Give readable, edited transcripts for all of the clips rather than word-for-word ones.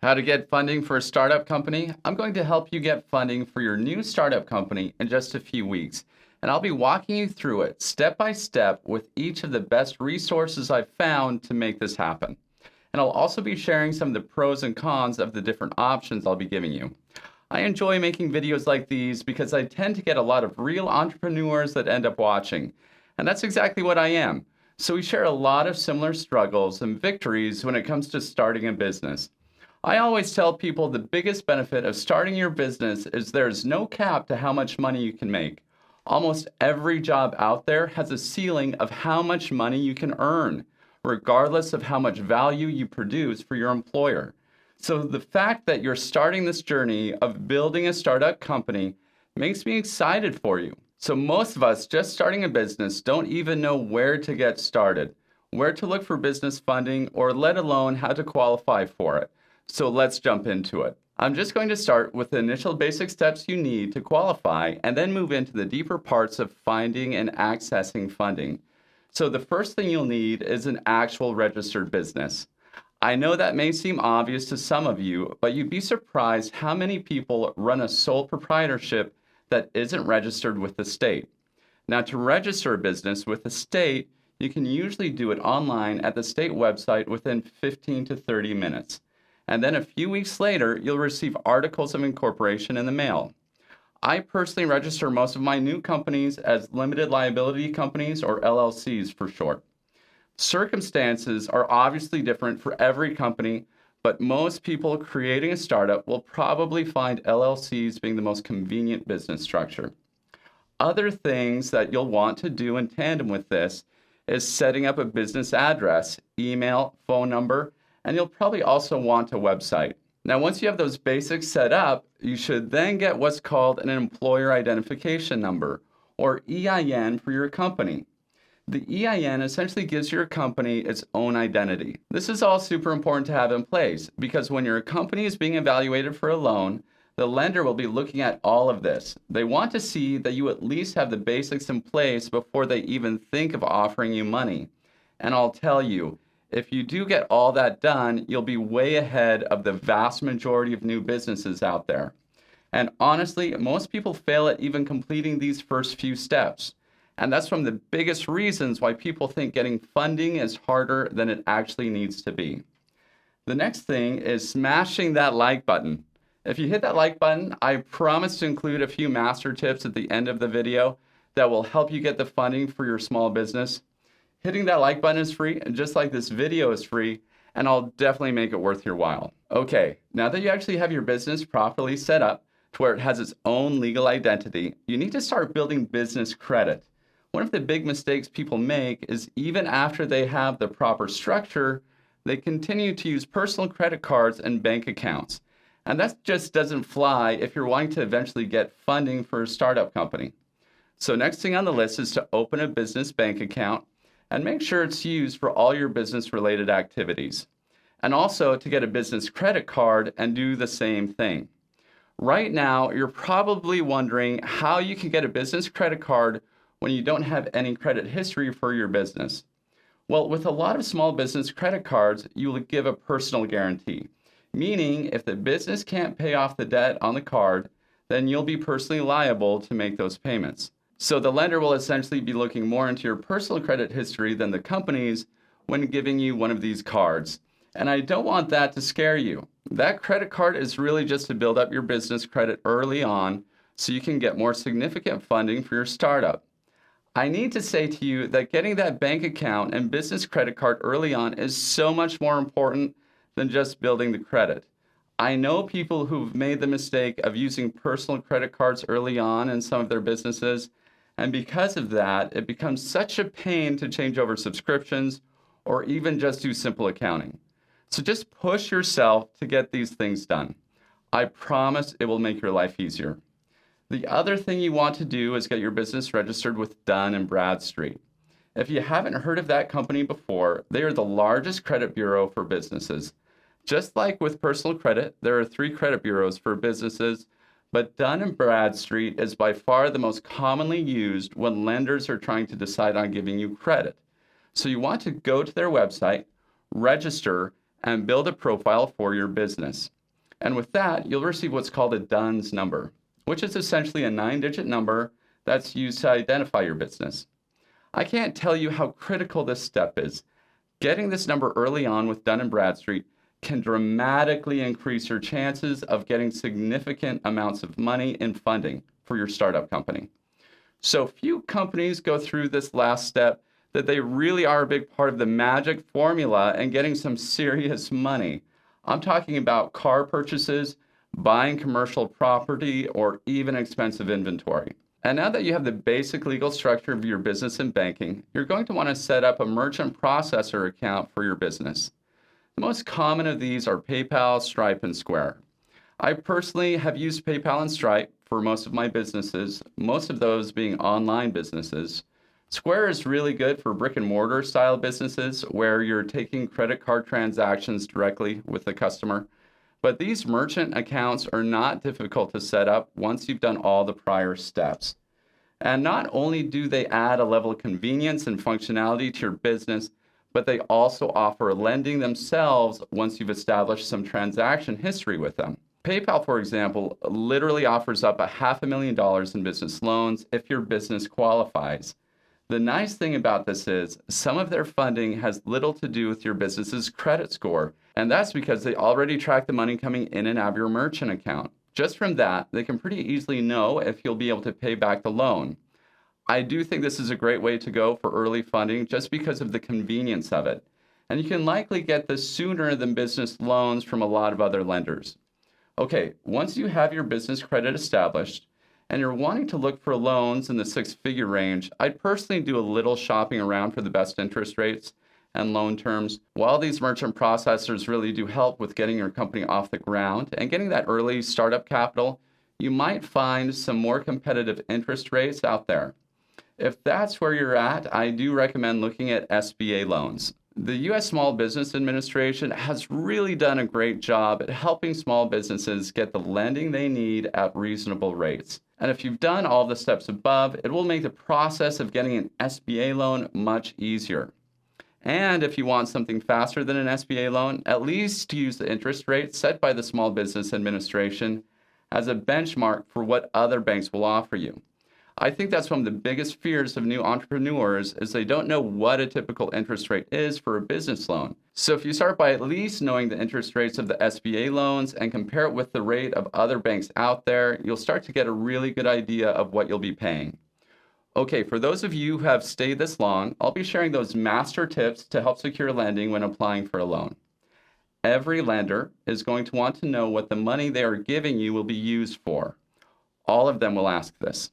How to get funding for a startup company? I'm going to help you get funding for your new startup company in just a few weeks. And I'll be walking you through it step by step with each of the best resources I've found to make this happen. And I'll also be sharing some of the pros and cons of the different options I'll be giving you. I enjoy making videos like these because I tend to get a lot of real entrepreneurs that end up watching. And that's exactly what I am. So we share a lot of similar struggles and victories when it comes to starting a business. I always tell people the biggest benefit of starting your business is there's no cap to how much money you can make. Almost every job out there has a ceiling of how much money you can earn, regardless of how much value you produce for your employer. So the fact that you're starting this journey of building a startup company makes me excited for you. So most of us just starting a business don't even know where to get started, where to look for business funding, or let alone how to qualify for it. So let's jump into it. I'm just going to start with the initial basic steps you need to qualify and then move into the deeper parts of finding and accessing funding. So the first thing you'll need is an actual registered business. I know that may seem obvious to some of you, but you'd be surprised how many people run a sole proprietorship that isn't registered with the state. Now, to register a business with the state, you can usually do it online at the state website within 15 to 30 minutes. And then a few weeks later, you'll receive articles of incorporation in the mail. I personally register most of my new companies as limited liability companies, or LLCs for short. Circumstances are obviously different for every company, but most people creating a startup will probably find LLCs being the most convenient business structure. Other things that you'll want to do in tandem with this is setting up a business address, email, phone number, and you'll probably also want a website. Now, once you have those basics set up, you should then get what's called an employer identification number, or EIN, for your company. The EIN essentially gives your company its own identity. This is all super important to have in place because when your company is being evaluated for a loan, the lender will be looking at all of this. They want to see that you at least have the basics in place before they even think of offering you money. And I'll tell you, if you do get all that done, you'll be way ahead of the vast majority of new businesses out there. And honestly, most people fail at even completing these first few steps. And that's one of the biggest reasons why people think getting funding is harder than it actually needs to be. The next thing is smashing that like button. If you hit that like button, I promise to include a few master tips at the end of the video that will help you get the funding for your small business. Hitting that like button is free, just like this video is free, and I'll definitely make it worth your while. Okay, now that you actually have your business properly set up to where it has its own legal identity, you need to start building business credit. One of the big mistakes people make is even after they have the proper structure, they continue to use personal credit cards and bank accounts. And that just doesn't fly if you're wanting to eventually get funding for a startup company. So next thing on the list is to open a business bank account and make sure it's used for all your business-related activities. And also to get a business credit card and do the same thing. Right now, you're probably wondering how you can get a business credit card when you don't have any credit history for your business. Well, with a lot of small business credit cards, you will give a personal guarantee, meaning if the business can't pay off the debt on the card, then you'll be personally liable to make those payments. So the lender will essentially be looking more into your personal credit history than the company's when giving you one of these cards. And I don't want that to scare you. That credit card is really just to build up your business credit early on so you can get more significant funding for your startup. I need to say to you that getting that bank account and business credit card early on is so much more important than just building the credit. I know people who've made the mistake of using personal credit cards early on in some of their businesses, and because of that, it becomes such a pain to change over subscriptions or even just do simple accounting. So just push yourself to get these things done. I promise it will make your life easier. The other thing you want to do is get your business registered with Dun & Bradstreet. If you haven't heard of that company before, they are the largest credit bureau for businesses. Just like with personal credit, there are 3 credit bureaus for businesses, but Dun & Bradstreet is by far the most commonly used when lenders are trying to decide on giving you credit. So you want to go to their website, register, and build a profile for your business. And with that, you'll receive what's called a DUNS number, which is essentially a 9-digit number that's used to identify your business. I can't tell you how critical this step is. Getting this number early on with Dun & Bradstreet can dramatically increase your chances of getting significant amounts of money in funding for your startup company. So few companies go through this last step that they really are a big part of the magic formula and getting some serious money. I'm talking about car purchases, buying commercial property, or even expensive inventory. And now that you have the basic legal structure of your business and banking, you're going to want to set up a merchant processor account for your business. The most common of these are PayPal, Stripe, and Square. I personally have used PayPal and Stripe for most of my businesses, most of those being online businesses. Square is really good for brick and mortar style businesses where you're taking credit card transactions directly with the customer. But these merchant accounts are not difficult to set up once you've done all the prior steps. And not only do they add a level of convenience and functionality to your business, but they also offer lending themselves once you've established some transaction history with them. PayPal, for example, literally offers up $500,000 in business loans if your business qualifies. The nice thing about this is some of their funding has little to do with your business's credit score, and that's because they already track the money coming in and out of your merchant account. Just from that, they can pretty easily know if you'll be able to pay back the loan. I do think this is a great way to go for early funding just because of the convenience of it. And you can likely get this sooner than business loans from a lot of other lenders. Okay, once you have your business credit established and you're wanting to look for loans in the 6-figure range, I'd personally do a little shopping around for the best interest rates and loan terms. While these merchant processors really do help with getting your company off the ground and getting that early startup capital, you might find some more competitive interest rates out there. If that's where you're at, I do recommend looking at SBA loans. The U.S. Small Business Administration has really done a great job at helping small businesses get the lending they need at reasonable rates. And if you've done all the steps above, it will make the process of getting an SBA loan much easier. And if you want something faster than an SBA loan, at least use the interest rate set by the Small Business Administration as a benchmark for what other banks will offer you. I think that's one of the biggest fears of new entrepreneurs is they don't know what a typical interest rate is for a business loan. So if you start by at least knowing the interest rates of the SBA loans and compare it with the rate of other banks out there, you'll start to get a really good idea of what you'll be paying. Okay, for those of you who have stayed this long, I'll be sharing those master tips to help secure lending when applying for a loan. Every lender is going to want to know what the money they are giving you will be used for. All of them will ask this.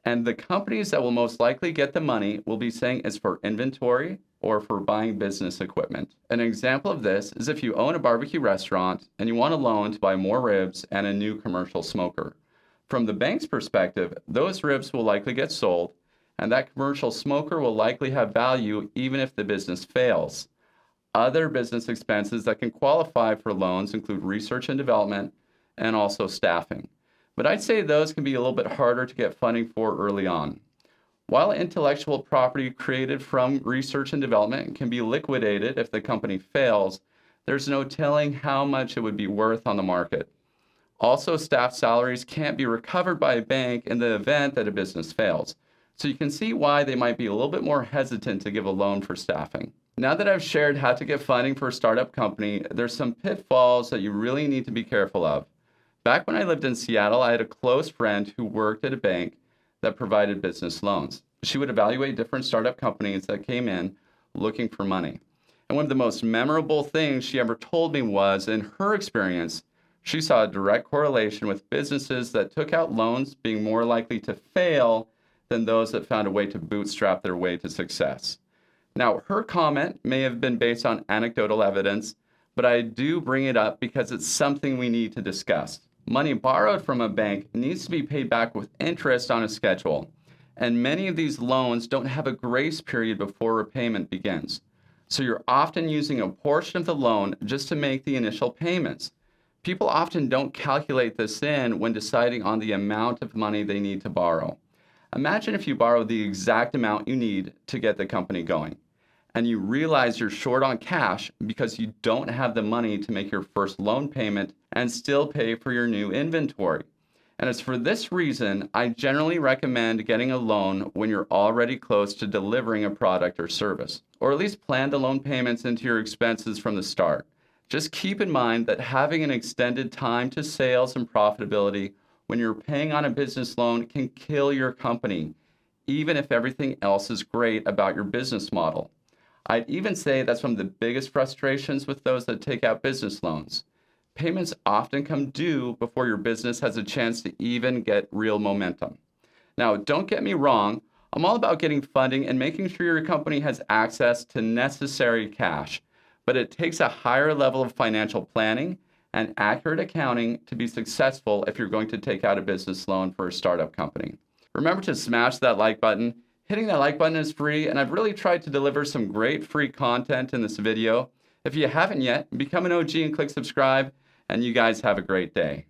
And the companies that will most likely get the money will be saying it's for inventory or for buying business equipment. An example of this is if you own a barbecue restaurant and you want a loan to buy more ribs and a new commercial smoker. From the bank's perspective, those ribs will likely get sold, and that commercial smoker will likely have value even if the business fails. Other business expenses that can qualify for loans include research and development and also staffing. But I'd say those can be a little bit harder to get funding for early on. While intellectual property created from research and development can be liquidated if the company fails, there's no telling how much it would be worth on the market. Also, staff salaries can't be recovered by a bank in the event that a business fails. So you can see why they might be a little bit more hesitant to give a loan for staffing. Now that I've shared how to get funding for a startup company, there's some pitfalls that you really need to be careful of. Back when I lived in Seattle, I had a close friend who worked at a bank that provided business loans. She would evaluate different startup companies that came in looking for money. And one of the most memorable things she ever told me was, in her experience, she saw a direct correlation with businesses that took out loans being more likely to fail than those that found a way to bootstrap their way to success. Now, her comment may have been based on anecdotal evidence, but I do bring it up because it's something we need to discuss. Money borrowed from a bank needs to be paid back with interest on a schedule, and many of these loans don't have a grace period before repayment begins. So you're often using a portion of the loan just to make the initial payments. People often don't calculate this in when deciding on the amount of money they need to borrow. Imagine if you borrow the exact amount you need to get the company going. and you realize you're short on cash because you don't have the money to make your first loan payment and still pay for your new inventory. And it's for this reason I generally recommend getting a loan when you're already close to delivering a product or service, or at least plan the loan payments into your expenses from the start. Just keep in mind that having an extended time to sales and profitability when you're paying on a business loan can kill your company, even if everything else is great about your business model. I'd even say that's one of the biggest frustrations with those that take out business loans. Payments often come due before your business has a chance to even get real momentum. Now, don't get me wrong, I'm all about getting funding and making sure your company has access to necessary cash, but it takes a higher level of financial planning and accurate accounting to be successful if you're going to take out a business loan for a startup company. Remember to smash that like button. Hitting that like button is free, and I've really tried to deliver some great free content in this video. If you haven't yet, become an OG and click subscribe, and you guys have a great day.